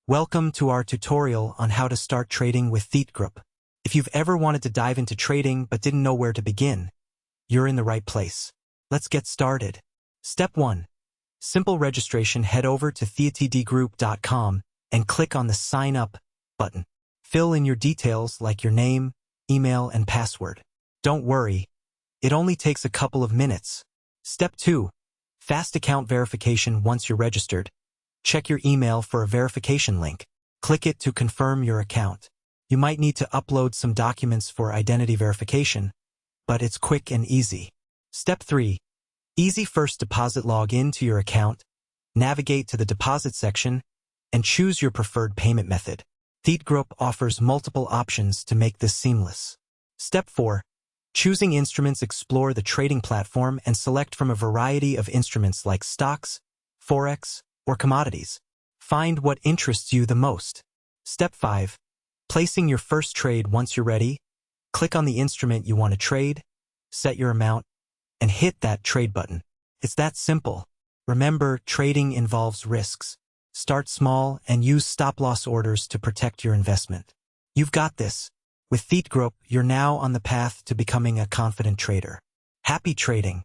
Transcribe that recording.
Welcome to our tutorial on how to start trading with Theatdgroup. If you've ever wanted to dive into trading but didn't know where to begin, you're in the right place. Let's get started. Step 1. Simple registration. Head over to Theatdgroup.com and click on the Sign Up button. Fill in your details like your name, email, and password. Don't worry, it only takes a couple of minutes. Step 2. Fast account verification. Once you're registered, check your email for a verification link. Click it to confirm your account. You might need to upload some documents for identity verification, but it's quick and easy. Step 3. Easy first deposit. Log in to your account, navigate to the deposit section, and choose your preferred payment method. Theatdgroup offers multiple options to make this seamless. Step 4. Choosing instruments. Explore the trading platform and select from a variety of instruments like stocks, Forex, or commodities. Find what interests you the most. Step 5. Placing your first trade. Once you're ready, click on the instrument you want to trade, set your amount, and hit that trade button. It's that simple. Remember, trading involves risks. Start small and use stop-loss orders to protect your investment. You've got this. With Theatdgroup, you're now on the path to becoming a confident trader. Happy trading!